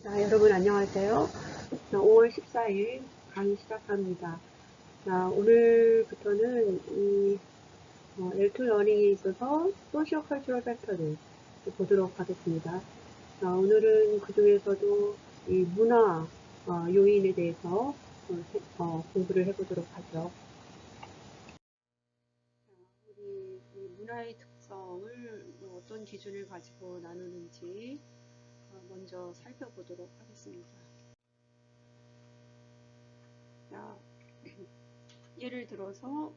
자, 여러분 안녕하세요. 5월 14일 강의 시작합니다. 자, 오늘부터는 이 L2 러닝에 있어서 소시오 컬처럴 팩터를 보도록 하겠습니다. 자, 오늘은 그 중에서도 이 문화 요인에 대해서 공부를 해보도록 하죠. 우리 이 문화의 특성을 어떤 기준을 가지고 나누는지 먼저 살펴보도록 하겠습니다. 자, 예를 들어서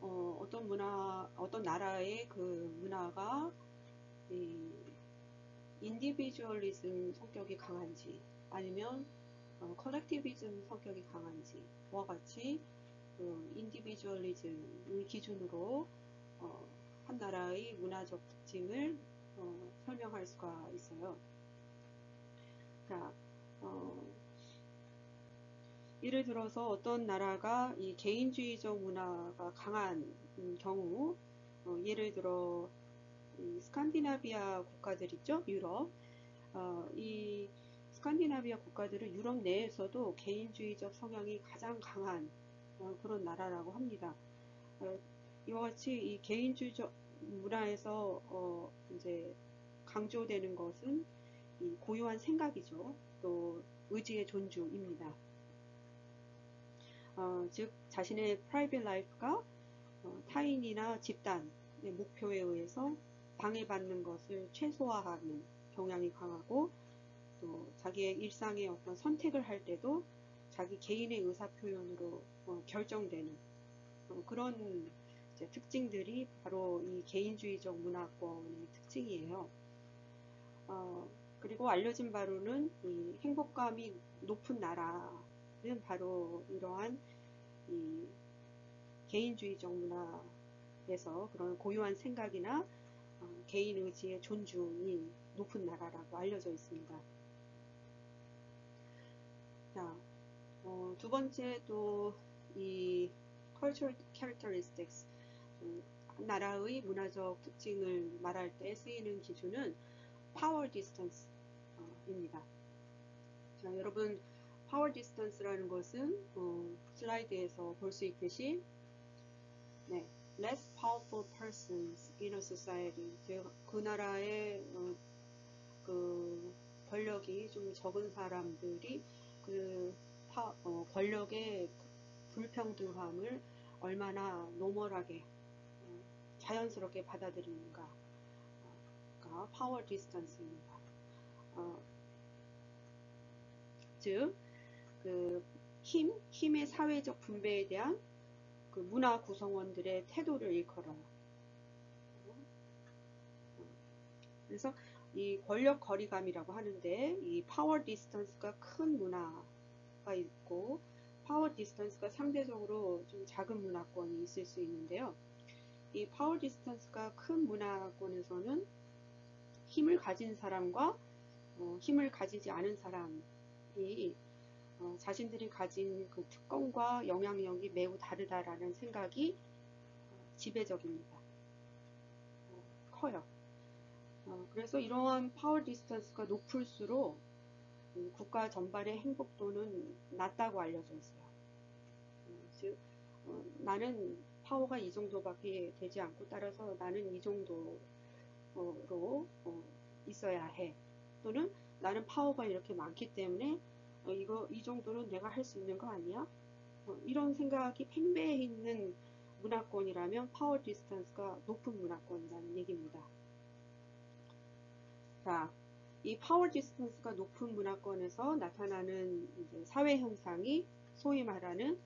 어떤 나라의 그 문화가 인디비주얼리즘 성격이 강한지 아니면 컬렉티비즘 성격이 강한지와 같이 인디비주얼리즘을 기준으로 한 나라의 문화적 특징을 설명할 수가 있어요. 자, 예를 들어서 어떤 나라가 이 개인주의적 문화가 강한 경우, 예를 들어 스칸디나비아 국가들 있죠? 유럽. 이 스칸디나비아 국가들은 유럽 내에서도 개인주의적 성향이 가장 강한 그런 나라라고 합니다. 이와 같이 이 개인주의적 문화에서 이제 강조되는 것은 이 고유한 생각이죠. 또 의지의 존중입니다. 즉 자신의 프라이빗 라이프가 타인이나 집단의 목표에 의해서 방해받는 것을 최소화하는 경향이 강하고, 또 자기의 일상의 어떤 선택을 할 때도 자기 개인의 의사표현으로 결정되는 그런 특징들이 바로 이 개인주의적 문화권의 특징이에요. 그리고 알려진 바로는 이 행복감이 높은 나라는 바로 이러한 이 개인주의적 문화에서 그런 고유한 생각이나 개인 의지의 존중이 높은 나라라고 알려져 있습니다. 자, 두 번째 또 이 cultural characteristics, 나라의 문화적 특징을 말할 때 쓰이는 기준은 power distance입니다. 자, 여러분 power distance라는 것은 슬라이드에서 볼 수 있듯이 less powerful persons in a society, 그 나라의 그 권력이 좀 적은 사람들이 그 권력의 불평등함을 얼마나 노멀하게 자연스럽게 받아들이는가가 파워 디스턴스입니다. 즉, 그 힘의 사회적 분배에 대한 그 문화 구성원들의 태도를 일컬어요. 그래서 이 권력 거리감이라고 하는데, 이 파워 디스턴스가 큰 문화가 있고 파워 디스턴스가 상대적으로 좀 작은 문화권이 있을 수 있는데요. 이 파워 디스턴스가 큰 문화권에서는 힘을 가진 사람과 힘을 가지지 않은 사람이 자신들이 가진 그 특권과 영향력이 매우 다르다라는 생각이 지배적입니다. 커요. 그래서 이러한 파워 디스턴스가 높을수록 국가 전반의 행복도는 낮다고 알려져 있어요. 즉 나는 파워가 이 정도밖에 되지 않고, 따라서 나는 이 정도로 있어야 해, 또는 나는 파워가 이렇게 많기 때문에 이 정도는 내가 할 수 있는 거 아니야? 이런 생각이 팽배해 있는 문화권이라면 파워 디스턴스가 높은 문화권이라는 얘기입니다. 자, 이 파워 디스턴스가 높은 문화권에서 나타나는 이제 사회 현상이 소위 말하는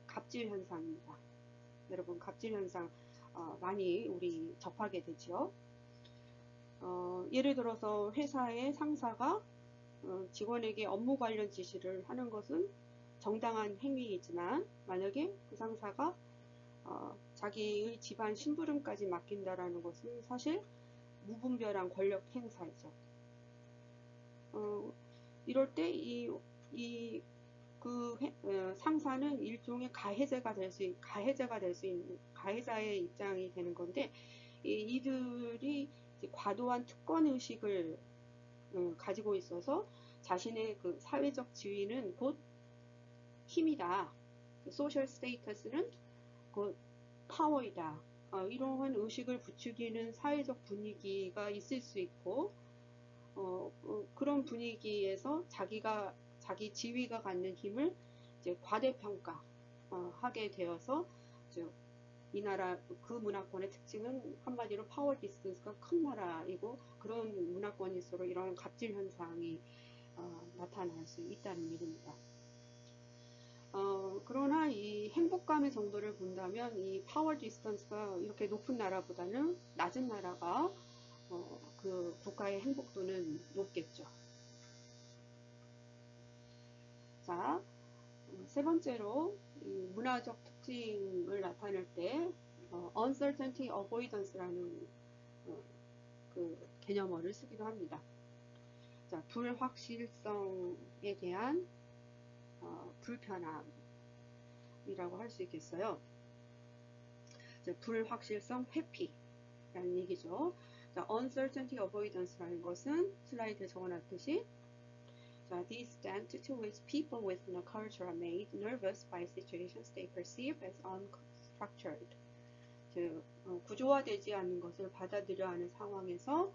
갑질 현상입니다. 여러분 갑질 현상 많이 우리 접하게 되죠. 예를 들어서 회사의 상사가 직원에게 업무 관련 지시를 하는 것은 정당한 행위이지만, 만약에 그 상사가 자기의 집안 심부름까지 맡긴다라는 것은 사실 무분별한 권력 행사이죠. 이럴 때 상사는 일종의 가해자가 될 수 있는 가해자의 입장이 되는 건데, 이들이 과도한 특권 의식을 가지고 있어서 자신의 그 사회적 지위는 곧 힘이다. 소셜 스테이터스는 곧 파워이다. 이러한 의식을 부추기는 사회적 분위기가 있을 수 있고, 그런 분위기에서 자기 지위가 갖는 힘을 이제 과대평가 하게 되어서 이 나라 그 문화권의 특징은 한마디로 파워 디스턴스가 큰 나라이고, 그런 문화권일수록 이런 갑질 현상이 나타날 수 있다는 얘기입니다. 그러나 이 행복감의 정도를 본다면 이 파워 디스턴스가 이렇게 높은 나라보다는 낮은 나라가 그 국가의 행복도는 높겠죠. 자, 세 번째로 이 문화적 특징을 나타낼 때 uncertainty avoidance라는 그 개념어를 쓰기도 합니다. 자, 불확실성에 대한 불편함이라고 할 수 있겠어요. 자, 불확실성 회피라는 얘기죠. 자, uncertainty avoidance라는 것은 슬라이드에 적어놨듯이 the extent to which people within a culture are made nervous by situations they perceive as unstructured. 즉, 구조화되지 않는 것을 받아들여 하는 상황에서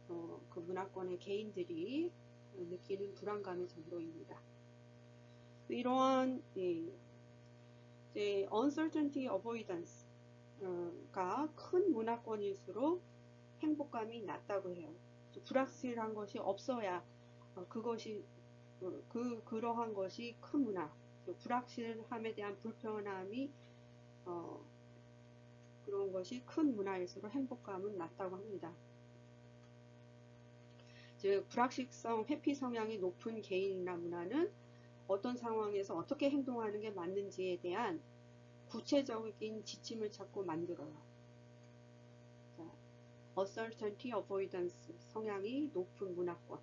그 문화권의 개인들이 느끼는 불안감의 정도입니다. 이러한 uncertainty avoidance가 큰 문화권일수록 행복감이 낮다고 해요. 불확실한 것이 없어야 그것이 그러한 것이 큰 문화, 불확실함에 대한 불편함이 그런 것이 큰 문화일수록 행복감은 낮다고 합니다. 즉 불확실성, 회피 성향이 높은 개인이나 문화는 어떤 상황에서 어떻게 행동하는 게 맞는지에 대한 구체적인 지침을 찾고 만들어요. 자, uncertainty avoidance 성향이 높은 문화권.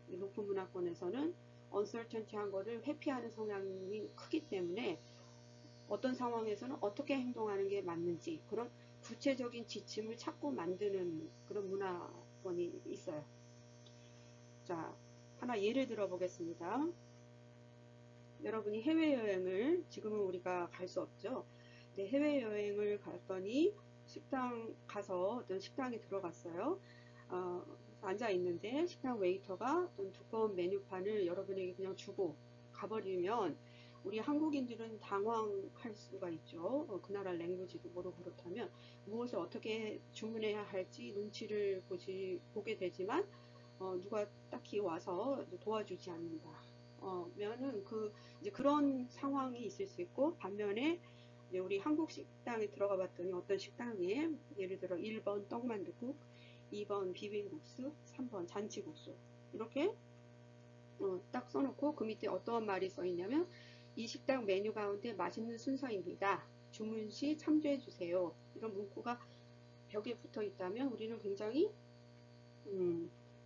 높은 문화권에서는 uncertainty한 거를 회피하는 성향이 크기 때문에 어떤 상황에서는 어떻게 행동하는 게 맞는지 그런 구체적인 지침을 찾고 만드는 그런 문화권이 있어요. 자, 하나 예를 들어 보겠습니다. 여러분이 해외여행을 지금은 우리가 갈 수 없죠. 근데 해외여행을 갔더니 식당 가서 어떤 식당에 들어갔어요. 앉아 있는데 식당 웨이터가 어떤 두꺼운 메뉴판을 여러분에게 그냥 주고 가버리면 우리 한국인들은 당황할 수가 있죠. 그 나라 랭귀지도 모르고 그렇다면 무엇을 어떻게 주문해야 할지 눈치를 보게 되지만 누가 딱히 와서 도와주지 않는다. 면은 이제 그런 상황이 있을 수 있고, 반면에 이제 우리 한국 식당에 들어가 봤더니 어떤 식당에 예를 들어 1번 떡만둣국, 2번 비빔국수, 3번 잔치국수 이렇게 딱 써놓고 그 밑에 어떠한 말이 써 있냐면 이 식당 메뉴 가운데 맛있는 순서입니다. 주문 시 참조해 주세요. 이런 문구가 벽에 붙어 있다면 우리는 굉장히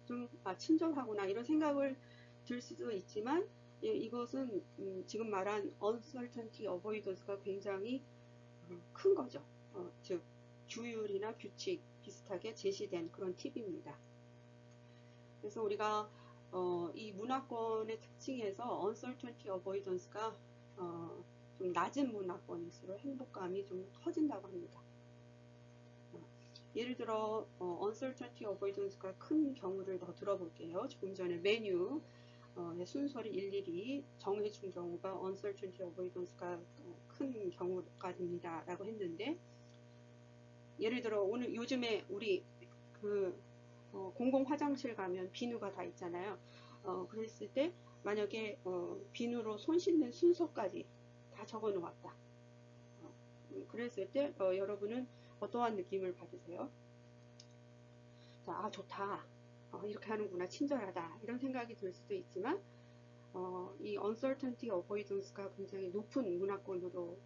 좀 친절하구나 이런 생각을 들 수도 있지만 이것은 지금 말한 uncertainty avoidance가 굉장히 큰 거죠. 즉 규율이나 규칙 비슷하게 제시된 그런 팁입니다. 그래서 우리가 이 문화권의 특징에서 uncertainty avoidance가 좀 낮은 문화권일수록 행복감이 좀 커진다고 합니다. 예를 들어 uncertainty avoidance가 큰 경우를 더 들어볼게요. 조금 전에 메뉴 순서를 일일이 정해준 경우가 uncertainty avoidance가 큰 경우가 됩니다 라고 했는데, 예를 들어 요즘에 우리 공공 화장실 가면 비누가 다 있잖아요. 그랬을 때 만약에 비누로 손 씻는 순서까지 다 적어 놓았다. 그랬을 때 여러분은 어떠한 느낌을 받으세요? 자, 좋다. 이렇게 하는구나. 친절하다. 이런 생각이 들 수도 있지만 이 uncertainty avoidance가 굉장히 높은 문화권으로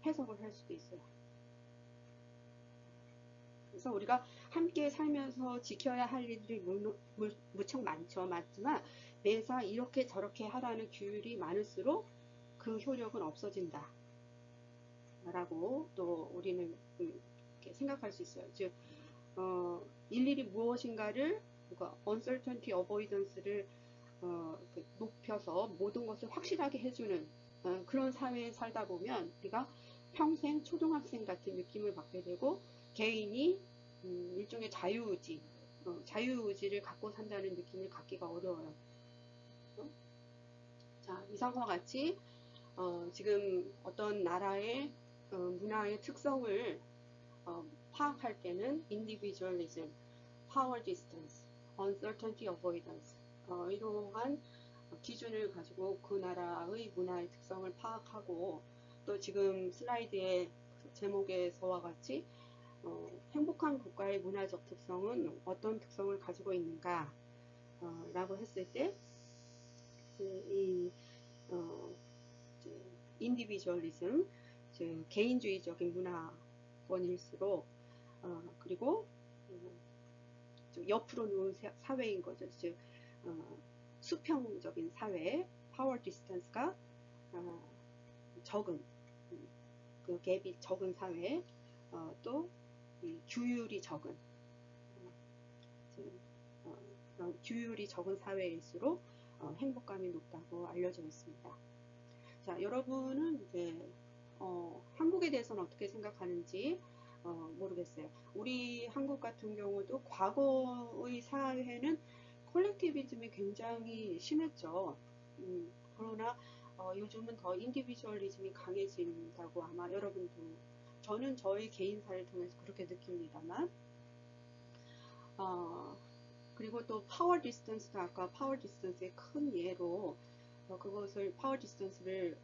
해석을 할 수도 있어요. 그래서 우리가 함께 살면서 지켜야 할 일들이 무척 많죠. 맞지만 매사 이렇게 저렇게 하라는 규율이 많을수록 그 효력은 없어진다 라고 또 우리는 이렇게 생각할 수 있어요. 즉 일일이 무엇인가를 uncertainty avoidance를 높여서 모든 것을 확실하게 해주는 그런 사회에 살다 보면 우리가 평생 초등학생 같은 느낌을 받게 되고 개인이 일종의 자유의지를 갖고 산다는 느낌을 갖기가 어려워요. 자, 이상과 같이 지금 어떤 나라의 문화의 특성을 파악할 때는 individualism, power distance, uncertainty avoidance 이러한 기준을 가지고 그 나라의 문화의 특성을 파악하고 또 지금 슬라이드의 제목에서와 같이 행복한 국가의 문화적 특성은 어떤 특성을 가지고 있는가 라고 했을 때 이 인디비주얼리즘, 즉 개인주의적인 문화권일수록 그리고 옆으로 놓은 사회인 거죠. 즉 수평적인 사회, 파워 디스턴스가 적은 그 갭이 적은 사회, 또 규율이 적은 그런 규율이 적은 사회일수록 행복감이 높다고 알려져 있습니다. 자, 여러분은 이제 한국에 대해서는 어떻게 생각하는지 모르겠어요. 우리 한국 같은 경우도 과거의 사회는 콜렉티비즘이 굉장히 심했죠. 그러나 요즘은 더 인디비주얼리즘이 강해진다고 아마 여러분도, 저는 저희 개인사를 통해서 그렇게 느낍니다만, 그리고 또 파워 디스턴스도 아까 파워 디스턴스의 큰 예로 그것을 파워 디스턴스를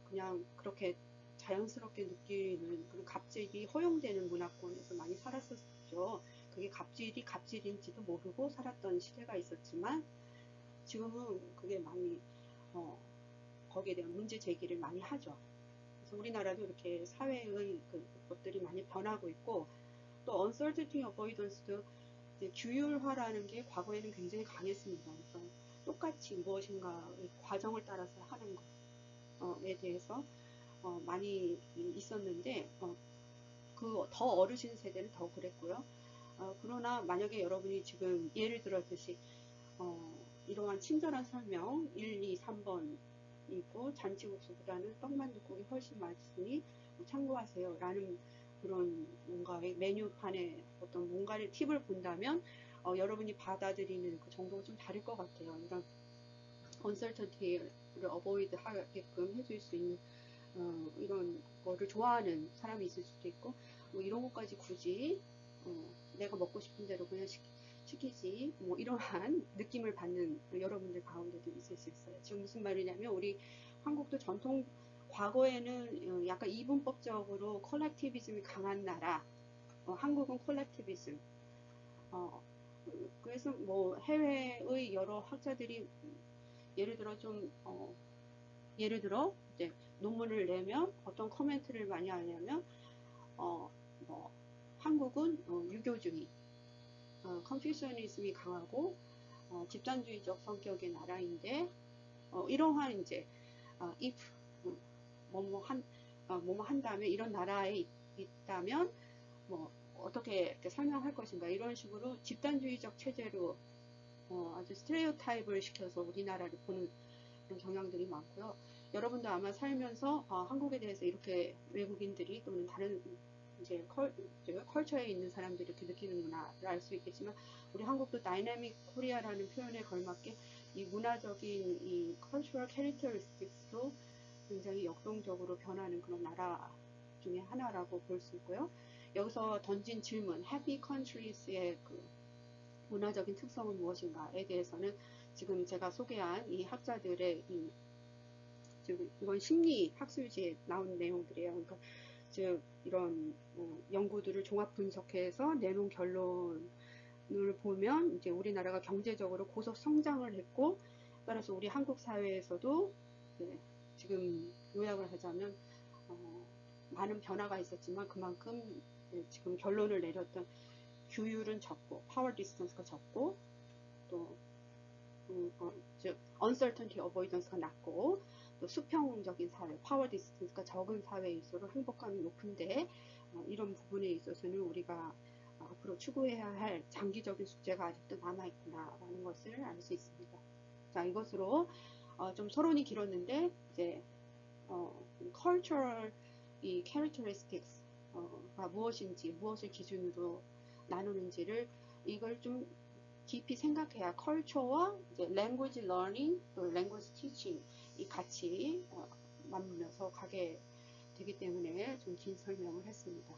그냥 그렇게 자연스럽게 느끼는 그런 갑질이 허용되는 문화권에서 많이 살았었죠. 그게 갑질인지도 모르고 살았던 시대가 있었지만 지금은 그게 많이 거기에 대한 문제 제기를 많이 하죠. 그래서 우리나라도 이렇게 사회의 것들이 많이 변하고 있고 또 uncertainty avoidance도 규율화라는 게 과거에는 굉장히 강했습니다. 그러니까 똑같이 무엇인가 과정을 따라서 하는 것에 대해서 많이 있었는데 그 더 어르신 세대는 더 그랬고요. 그러나 만약에 여러분이 지금 예를 들었듯이 이러한 친절한 설명 1, 2, 3번이고 잔치국수보다는 떡만둣국이 훨씬 맛있으니 참고하세요 라는 그런 뭔가의 메뉴판에 어떤 뭔가를 팁을 본다면 여러분이 받아들이는 그 정도가 좀 다를 것 같아요. 이런 uncertainty를 avoid 하게끔 해줄 수 있는 이런 거를 좋아하는 사람이 있을 수도 있고 뭐 이런 것까지 굳이 내가 먹고 싶은 대로 그냥 시키지 뭐 이러한 느낌을 받는 여러분들 가운데도 있을 수 있어요. 지금 무슨 말이냐면 우리 한국도 전통 과거에는 약간 이분법적으로 콜렉티비즘이 강한 나라, 한국은 콜렉티비즘. 그래서 뭐 해외의 여러 학자들이 예를 들어 이제 논문을 내면 어떤 코멘트를 많이 하냐면 뭐 한국은 유교주의, 컨퓨셔니즘이 강하고 집단주의적 성격의 나라인데 이러한 이제 if 뭐뭐 한다면 이런 나라에 있다면 뭐 어떻게 이렇게 설명할 것인가 이런 식으로 집단주의적 체제로 아주 스테레오타입을 시켜서 우리나라를 보는 그런 경향들이 많고요. 여러분도 아마 살면서 한국에 대해서 이렇게 외국인들이 또는 다른 이제 컬처에 있는 사람들이 이렇게 느끼는구나를 알 수 있겠지만 우리 한국도 다이내믹 코리아라는 표현에 걸맞게 이 문화적인 이 cultural characteristics로 굉장히 역동적으로 변하는 그런 나라 중에 하나라고 볼 수 있고요. 여기서 던진 질문, happy countries의 그 문화적인 특성은 무엇인가에 대해서는 지금 제가 소개한 이 학자들의 이건 심리 학술지에 나온 내용들이에요. 그러니까 즉 이런 연구들을 종합 분석해서 내놓은 결론을 보면 이제 우리나라가 경제적으로 고속 성장을 했고 따라서 우리 한국 사회에서도 지금 요약을 하자면 많은 변화가 있었지만 그만큼 지금 결론을 내렸던 규율은 적고 파워 디스턴스가 적고 또 즉 uncertainty avoidance가 낮고 또 수평적인 사회 파워 디스턴스가 적은 사회일수록 행복감이 높은데 이런 부분에 있어서는 우리가 앞으로 추구해야 할 장기적인 숙제가 아직도 남아있구나라는 것을 알 수 있습니다. 자, 이것으로 좀 서론이 길었는데 이제 cultural 이 characteristics가 무엇인지, 무엇을 기준으로 나누는지를 이걸 좀 깊이 생각해야 culture와 이제 language learning 또 language teaching 이 같이 맞물려서 가게 되기 때문에 좀 긴 설명을 했습니다.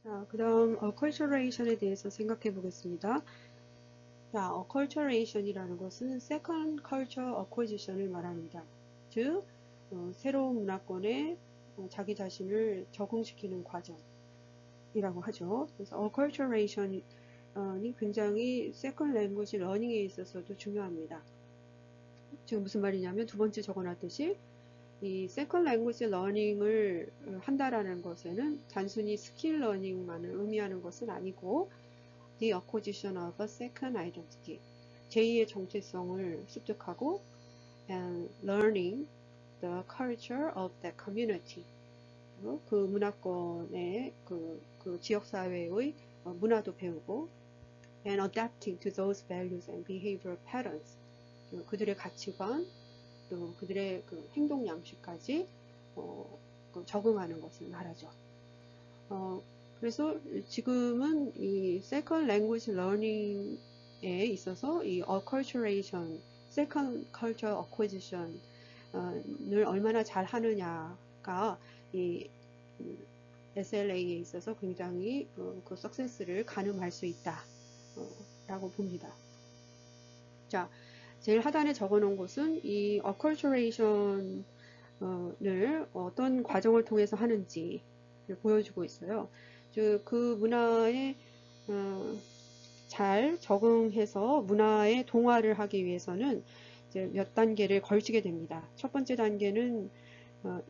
자, 그 다음 acculturation에 대해서 생각해 보겠습니다. 자, acculturation이라는 것은 second culture acquisition을 말합니다. 즉, 새로운 문화권에 자기 자신을 적응시키는 과정이라고 하죠. 그래서 acculturation이 굉장히 second language learning에 있어서도 중요합니다. 지금 무슨 말이냐면 두 번째 적어놨듯이 이 second language learning을 한다라는 것에는 단순히 스킬 러닝만을 의미하는 것은 아니고 the acquisition of a second identity, 제2의 정체성을 습득하고 and learning the culture of that community, 그 문화권의 그 지역사회의 문화도 배우고 and adapting to those values and behavioral patterns, 그들의 가치관 또 그들의 그 행동 양식까지 적응하는 것을 말하죠. 그래서 지금은 이 second language learning에 있어서 이 acculturation, second culture acquisition을 얼마나 잘 하느냐가 이 SLA에 있어서 굉장히 그 success를 가늠할 수 있다 라고 봅니다. 자, 제일 하단에 적어 놓은 것은 이 acculturation을 어떤 과정을 통해서 하는지 보여주고 있어요. 즉, 그 문화에 잘 적응해서 문화에 동화를 하기 위해서는 이제 몇 단계를 걸치게 됩니다. 첫 번째 단계는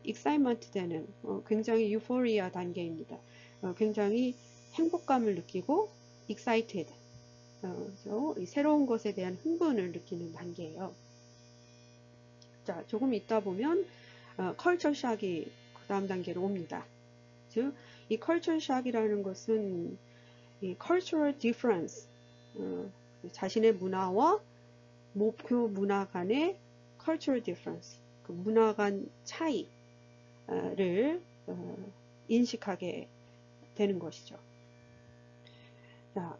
excitement 되는 굉장히 euphoria 단계입니다. 굉장히 행복감을 느끼고 excited, 이 새로운 것에 대한 흥분을 느끼는 단계예요. 자, 조금 있다 보면 culture shock이 그 다음 단계로 옵니다. 즉, 이 culture shock이라는 것은 이 cultural difference, 자신의 문화와 목표 문화 간의 cultural difference, 그 문화 간 차이를 인식하게 되는 것이죠. 자,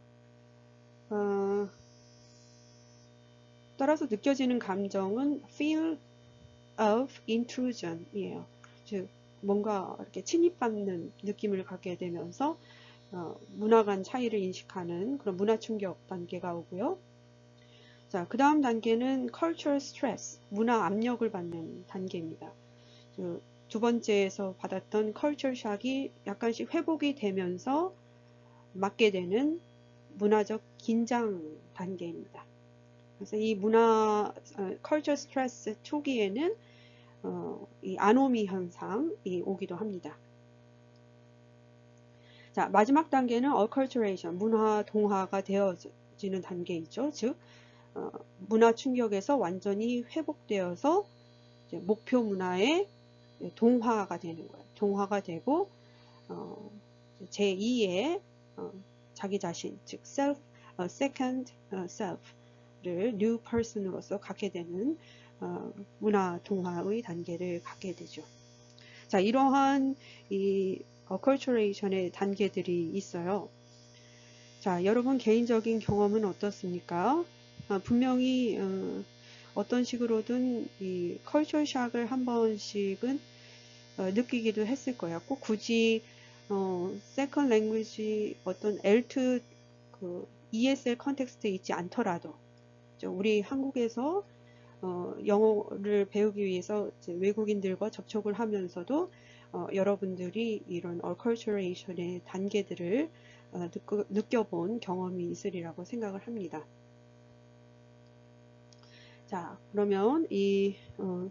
따라서 느껴지는 감정은 feel of intrusion이에요. 즉, 뭔가 이렇게 침입받는 느낌을 갖게 되면서 문화 간 차이를 인식하는 그런 문화 충격 단계가 오고요. 자, 그 다음 단계는 cultural stress, 문화 압력을 받는 단계입니다. 두 번째에서 받았던 culture shock이 약간씩 회복이 되면서 맞게 되는 문화적 긴장 단계입니다. 그래서 이 culture stress 초기에는 이 아노미 현상이 오기도 합니다. 자, 마지막 단계는 acculturation, 문화 동화가 되어지는 단계이죠. 즉, 문화 충격에서 완전히 회복되어서 이제 목표 문화의 동화가 되는 거예요. 동화가 되고 제2의 자기 자신, 즉 second self를 new person으로서 갖게 되는 문화 동화의 단계를 갖게 되죠. 자, 이러한 이 acculturation의 단계들이 있어요. 자, 여러분 개인적인 경험은 어떻습니까? 분명히 어떤 식으로든 이 culture shock을 한 번씩은 느끼기도 했을 거예요. 꼭 굳이 second language 어떤 L2 그 ESL 컨텍스트에 있지 않더라도 우리 한국에서 영어를 배우기 위해서 이제 외국인들과 접촉을 하면서도 여러분들이 이런 acculturation의 단계들을 느껴본 경험이 있으리라고 생각을 합니다. 자, 그러면 이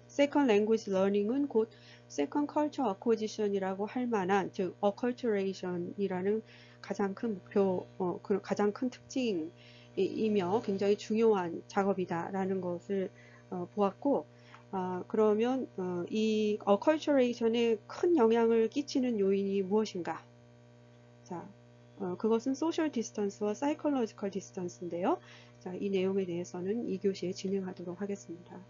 second language learning은 곧 second culture acquisition이라고 할 만한, 즉 acculturation이라는 가장 큰 목표, 가장 큰 특징이며 굉장히 중요한 작업이다라는 것을 보았고, 그러면 이 acculturation에 큰 영향을 끼치는 요인이 무엇인가? 자, 그것은 social distance와 psychological distance인데요. 자, 이 내용에 대해서는 2교시에 진행하도록 하겠습니다.